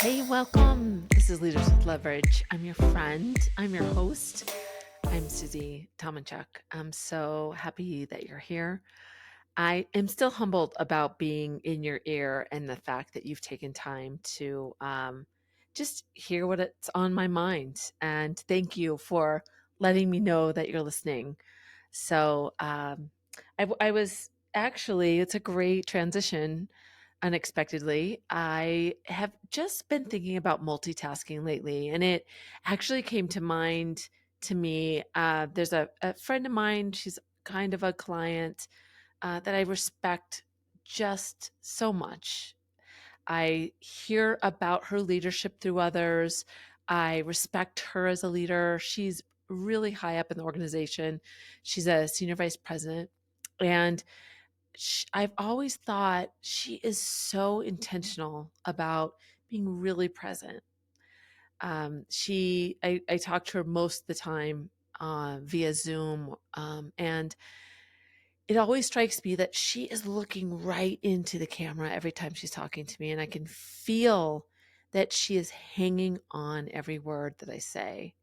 Hey, welcome. This is Leaders with Leverage. I'm your friend. I'm your host. I'm Susie Tomanchuk. I'm so happy that you're here. I am still humbled about being in your ear and the fact that you've taken time to just hear what it's on my mind. And thank you for letting me know that you're listening. So I was actually, it's a great transition unexpectedly. I have just been thinking about multitasking lately, and it actually came to mind to me. There's a friend of mine, she's kind of a client that I respect just so much. I hear about her leadership through others. I respect her as a leader. She's really high up in the organization. She's a senior vice president. And I've always thought she is so intentional about being really present. I talk to her most of the time via Zoom, and it always strikes me that she is looking right into the camera every time she's talking to me, and I can feel that she is hanging on every word that I say.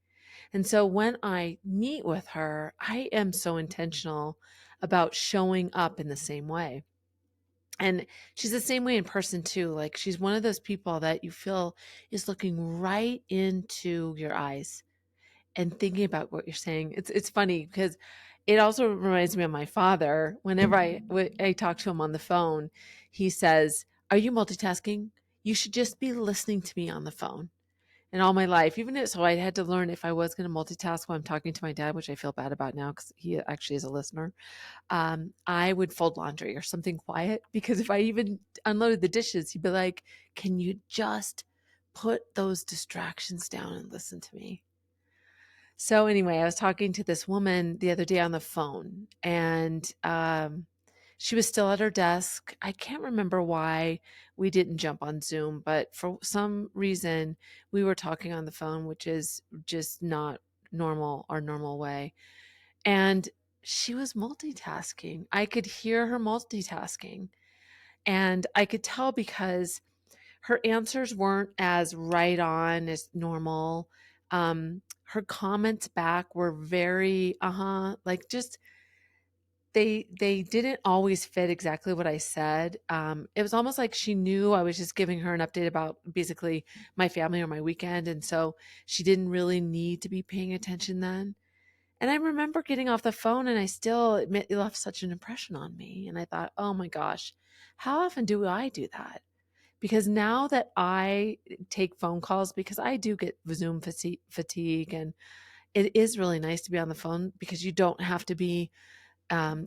And so when I meet with her, I am so intentional about showing up in the same way. And she's the same way in person too. Like she's one of those people that you feel is looking right into your eyes and thinking about what you're saying. It's funny because it also reminds me of my father. Whenever I talk to him on the phone, he says, "Are you multitasking? You should just be listening to me on the phone." And all my life, so I had to learn if I was going to multitask while I'm talking to my dad, which I feel bad about now because he actually is a listener. I would fold laundry or something quiet because if I even unloaded the dishes, he'd be like, "Can you just put those distractions down and listen to me?" So anyway, I was talking to this woman the other day on the phone, and she was still at her desk. I can't remember why we didn't jump on Zoom, but for some reason we were talking on the phone, which is just not normal, our normal way. And she was multitasking. I could hear her multitasking, and I could tell because her answers weren't as right on as normal. Her comments back were very, like just they didn't always fit exactly what I said. It was almost like she knew I was just giving her an update about basically my family or my weekend, and so she didn't really need to be paying attention then. And I remember getting off the phone and I still admit it left such an impression on me. And I thought, oh my gosh, how often do I do that? Because now that I take phone calls, because I do get Zoom fatigue, and it is really nice to be on the phone because you don't have to be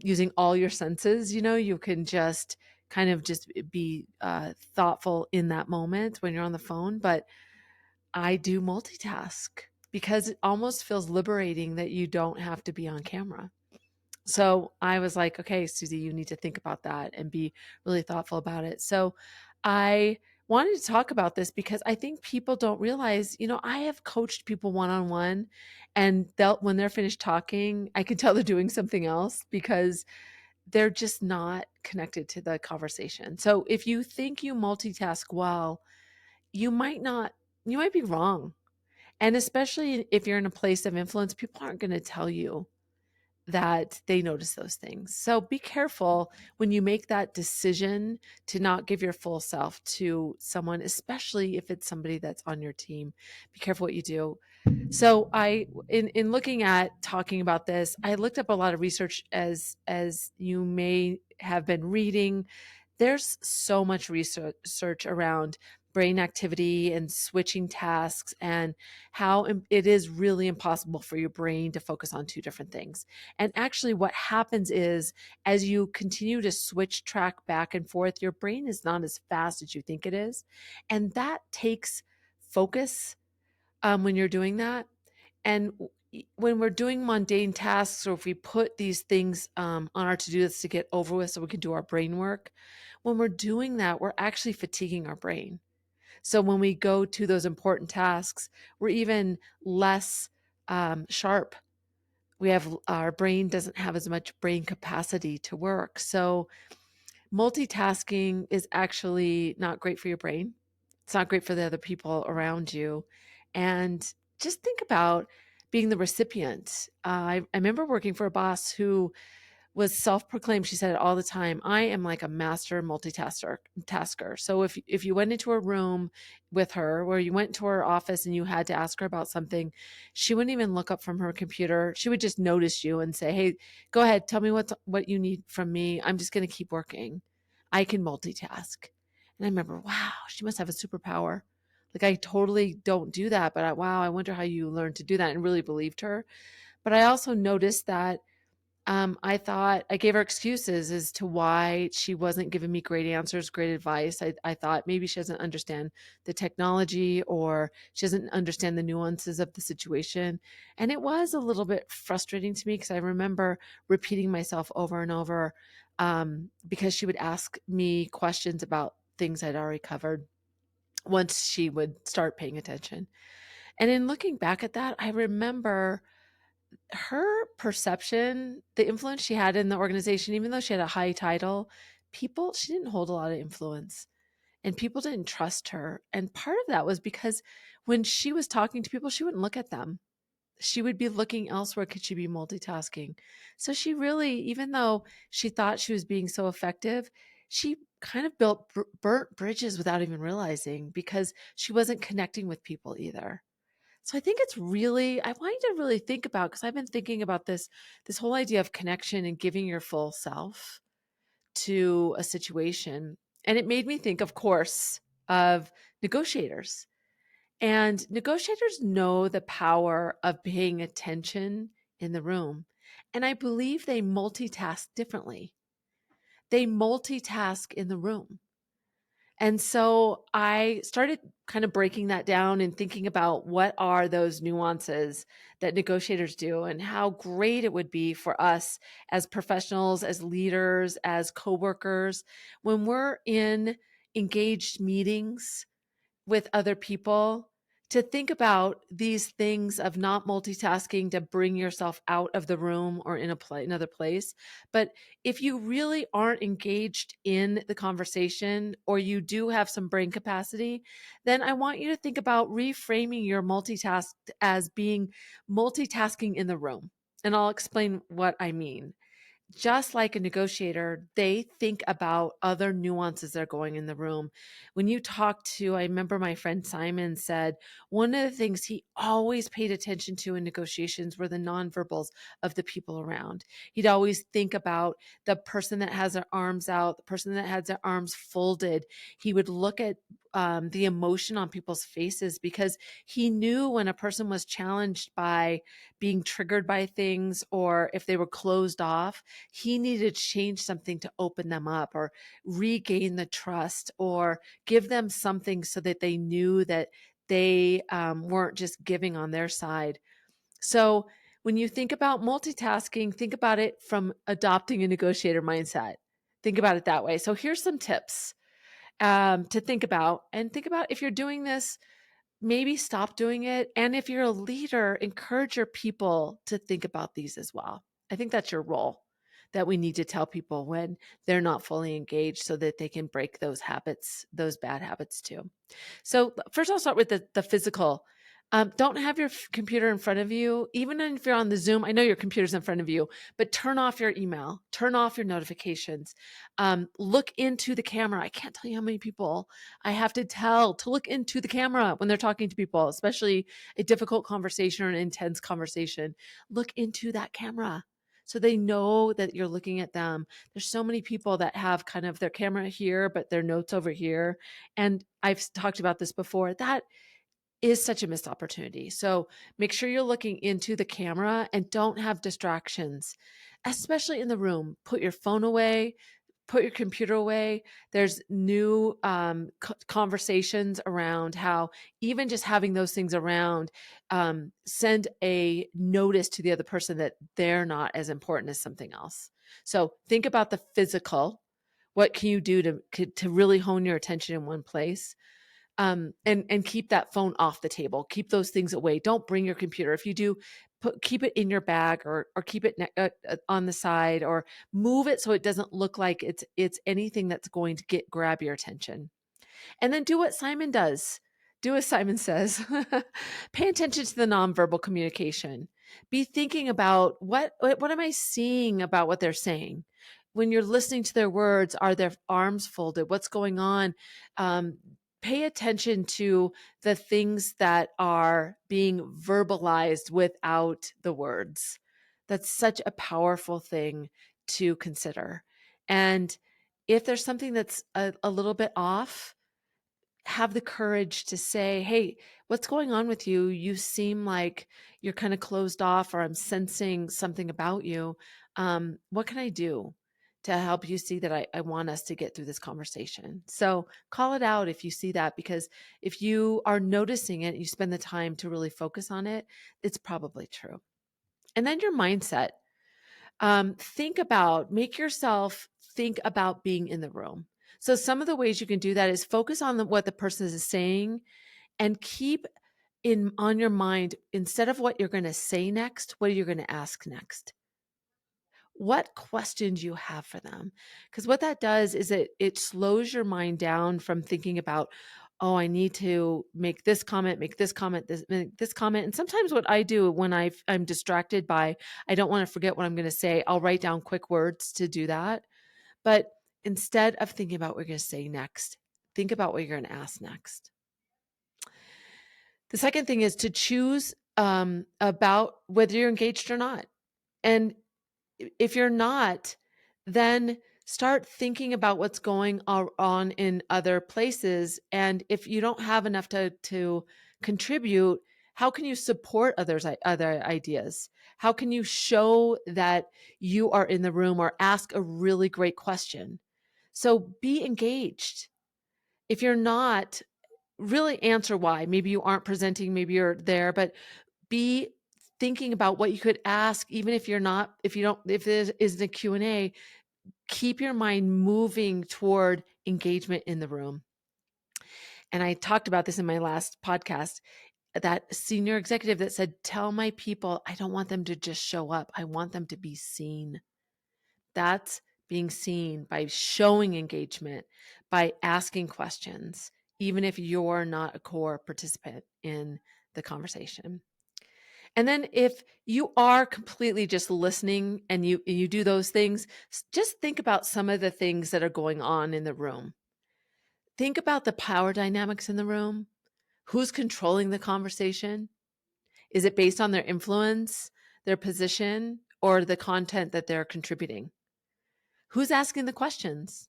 using all your senses. You can just kind of just be thoughtful in that moment when you're on the phone. But I do multitask because it almost feels liberating that you don't have to be on camera. So I was like, okay, Susie, you need to think about that and be really thoughtful about it. So I wanted to talk about this because I think people don't realize, I have coached people one on one, and when they're finished talking, I can tell they're doing something else because they're just not connected to the conversation. So if you think you multitask well, you might not, you might be wrong. And especially if you're in a place of influence, people aren't going to tell you that they notice those things. So be careful when you make that decision to not give your full self to someone, especially if it's somebody that's on your team. Be careful what you do. So in looking at talking about this, I looked up a lot of research as you may have been reading. There's so much research around brain activity and switching tasks and how it is really impossible for your brain to focus on two different things. And actually what happens is as you continue to switch track back and forth, your brain is not as fast as you think it is. And that takes focus when you're doing that. And when we're doing mundane tasks, or if we put these things on our to-do list to get over with so we can do our brain work, when we're doing that, we're actually fatiguing our brain. So when we go to those important tasks, we're even less sharp. Our brain doesn't have as much brain capacity to work. So multitasking is actually not great for your brain. It's not great for the other people around you. And just think about being the recipient. I remember working for a boss who was self-proclaimed. She said it all the time. I am like a master multitasker. So if you went into a room with her, where you went to her office and you had to ask her about something, she wouldn't even look up from her computer. She would just notice you and say, "Hey, go ahead, tell me what you need from me. I'm just going to keep working. I can multitask." And I remember, wow, she must have a superpower. Like I totally don't do that, but wow, I wonder how you learned to do that, and really believed her. But I also noticed that I thought I gave her excuses as to why she wasn't giving me great answers, great advice. I thought maybe she doesn't understand the technology, or she doesn't understand the nuances of the situation. And it was a little bit frustrating to me because I remember repeating myself over and over, because she would ask me questions about things I'd already covered once she would start paying attention. And in looking back at that, I remember her perception, the influence she had in the organization, even though she had a high title, she didn't hold a lot of influence, and people didn't trust her. And part of that was because when she was talking to people, she wouldn't look at them. She would be looking elsewhere. Could she be multitasking? So she really, even though she thought she was being so effective, she kind of burnt bridges without even realizing, because she wasn't connecting with people either. So I think it's really, I want you to really think about, because I've been thinking about this whole idea of connection and giving your full self to a situation. And it made me think, of course, of negotiators. And negotiators know the power of paying attention in the room. And I believe they multitask differently. They multitask in the room. And so I started kind of breaking that down and thinking about what are those nuances that negotiators do, and how great it would be for us as professionals, as leaders, as coworkers, when we're in engaged meetings with other people, to think about these things of not multitasking to bring yourself out of the room or in another place. But if you really aren't engaged in the conversation, or you do have some brain capacity, then I want you to think about reframing your multitask as being multitasking in the room. And I'll explain what I mean. Just like a negotiator, they think about other nuances that are going in the room. When you talk to, I remember my friend Simon said, one of the things he always paid attention to in negotiations were the nonverbals of the people around. He'd always think about the person that has their arms out, the person that has their arms folded. He would look at the emotion on people's faces, because he knew when a person was challenged by being triggered by things, or if they were closed off, he needed to change something to open them up, or regain the trust, or give them something so that they knew that they weren't just giving on their side. So when you think about multitasking, think about it from adopting a negotiator mindset. Think about it that way. So here's some tips to think about, and think about if you're doing this, maybe stop doing it. And if you're a leader, encourage your people to think about these as well. I think that's your role, that we need to tell people when they're not fully engaged, so that they can break those habits, those bad habits too. So first I'll start with the physical. Don't have your computer in front of you. Even if you're on the Zoom, I know your computer's in front of you, but turn off your email, turn off your notifications. Look into the camera. I can't tell you how many people I have to tell to look into the camera when they're talking to people, especially a difficult conversation or an intense conversation. Look into that camera, so they know that you're looking at them. There's so many people that have kind of their camera here, but their notes over here. And I've talked about this before. That is such a missed opportunity. So make sure you're looking into the camera, and don't have distractions, especially in the room. Put your phone away, put your computer away. There's new conversations around how even just having those things around, send a notice to the other person that they're not as important as something else. So think about the physical. What can you do to really hone your attention in one place? And keep that phone off the table. Keep those things away. Don't bring your computer. If you do, keep it in your bag, or keep it on the side, or move it so it doesn't look like it's anything that's going to grab your attention. And then do what Simon does. Do as Simon says. Pay attention to the nonverbal communication. Be thinking about what am I seeing about what they're saying? When you're listening to their words, are their arms folded? What's going on? Um, Pay attention to the things that are being verbalized without the words. That's such a powerful thing to consider. And if there's something that's a little bit off, have the courage to say, hey, what's going on with you? You seem like you're kind of closed off, or I'm sensing something about you. What can I do to help you see that I want us to get through this conversation? So call it out if you see that, because if you are noticing it, you spend the time to really focus on it, it's probably true. And then your mindset. Make yourself think about being in the room. So some of the ways you can do that is focus on what the person is saying, and keep in on your mind, instead of what you're going to say next, what are you going to ask next? What question do you have for them? Because what that does is it slows your mind down from thinking about, oh, I need to make this comment, make this comment, make this comment. And sometimes what I do when I'm distracted by, I don't want to forget what I'm going to say, I'll write down quick words to do that. But instead of thinking about what you're going to say next, think about what you're going to ask next. The second thing is to choose about whether you're engaged or not. And if you're not, then start thinking about what's going on in other places. And if you don't have enough to contribute, how can you support other ideas? How can you show that you are in the room, or ask a really great question? So be engaged. If you're not, really answer why. Maybe you aren't presenting, maybe you're there, but be thinking about what you could ask. Even if if there isn't a Q&A, keep your mind moving toward engagement in the room. And I talked about this in my last podcast, that senior executive that said, tell my people, I don't want them to just show up. I want them to be seen. That's being seen by showing engagement, by asking questions, even if you're not a core participant in the conversation. And then if you are completely just listening and you do those things, just think about some of the things that are going on in the room. Think about the power dynamics in the room. Who's controlling the conversation? Is it based on their influence, their position, or the content that they're contributing? Who's asking the questions?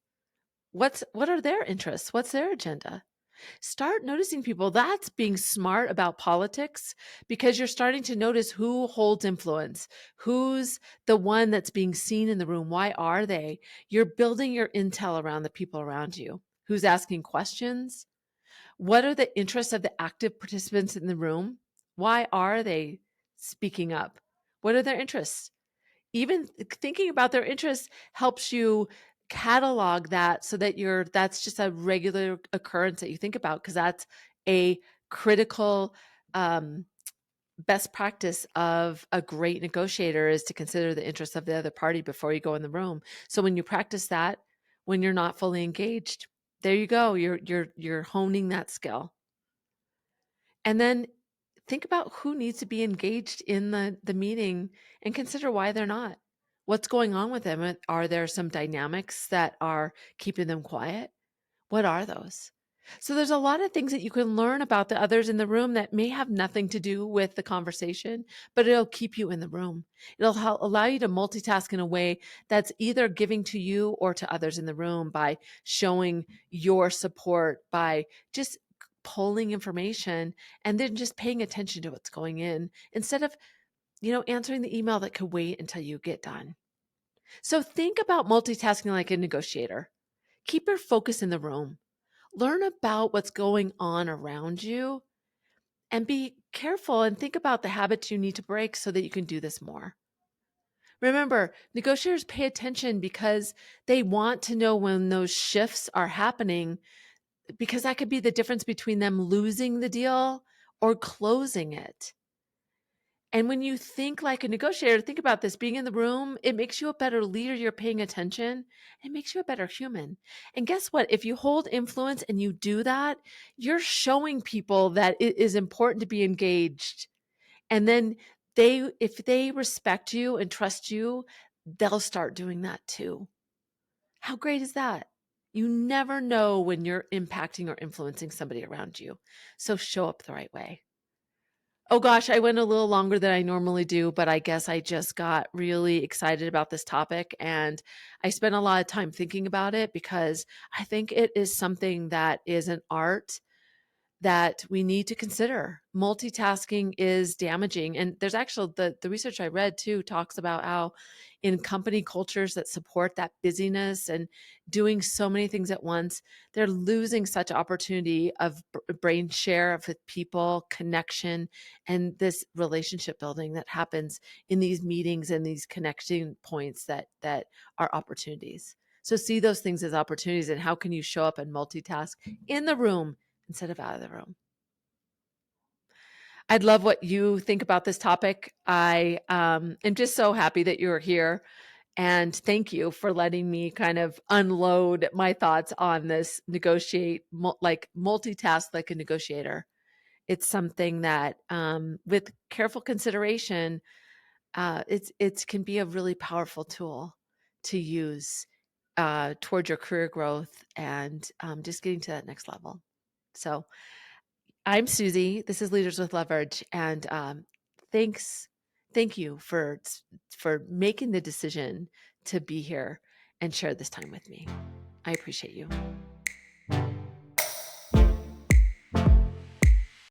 What are their interests? What's their agenda? Start noticing people. That's being smart about politics, because you're starting to notice who holds influence, who's the one that's being seen in the room. Why are they? You're building your intel around the people around you. Who's asking questions? What are the interests of the active participants in the room? Why are they speaking up? What are their interests? Even thinking about their interests helps you catalog that, so that that's just a regular occurrence that you think about, because that's a critical best practice of a great negotiator, is to consider the interests of the other party before you go in the room. So when you practice that, when you're not fully engaged, there you go, you're honing that skill. And then think about who needs to be engaged in the meeting, and consider why they're not. What's going on with them? Are there some dynamics that are keeping them quiet? What are those? So there's a lot of things that you can learn about the others in the room that may have nothing to do with the conversation, but it'll keep you in the room. It'll allow you to multitask in a way that's either giving to you or to others in the room, by showing your support, by just pulling information and then just paying attention to what's going in, instead of answering the email that could wait until you get done. So think about multitasking like a negotiator. Keep your focus in the room. Learn about what's going on around you, and be careful and think about the habits you need to break so that you can do this more. Remember, negotiators pay attention because they want to know when those shifts are happening, because that could be the difference between them losing the deal or closing it. And when you think like a negotiator, think about this, being in the room, it makes you a better leader. You're paying attention. It makes you a better human. And guess what? If you hold influence and you do that, you're showing people that it is important to be engaged. And then if they respect you and trust you, they'll start doing that too. How great is that? You never know when you're impacting or influencing somebody around you. So show up the right way. Oh gosh, I went a little longer than I normally do, but I guess I just got really excited about this topic and I spent a lot of time thinking about it because I think it is something that is an art that we need to consider. Multitasking is damaging. And there's actually the research I read too talks about how in company cultures that support that busyness and doing so many things at once, they're losing such opportunity of brain share with people, connection, and this relationship building that happens in these meetings and these connecting points that are opportunities. So see those things as opportunities and how can you show up and multitask in the room instead of out of the room. I'd love what you think about this topic. I am just so happy that you're here. And thank you for letting me kind of unload my thoughts on this multitask like a negotiator. It's something that with careful consideration, it can be a really powerful tool to use toward your career growth and just getting to that next level. So I'm Susie. This is Leaders with Leverage, and thank you for making the decision to be here and share this time with me. I appreciate you.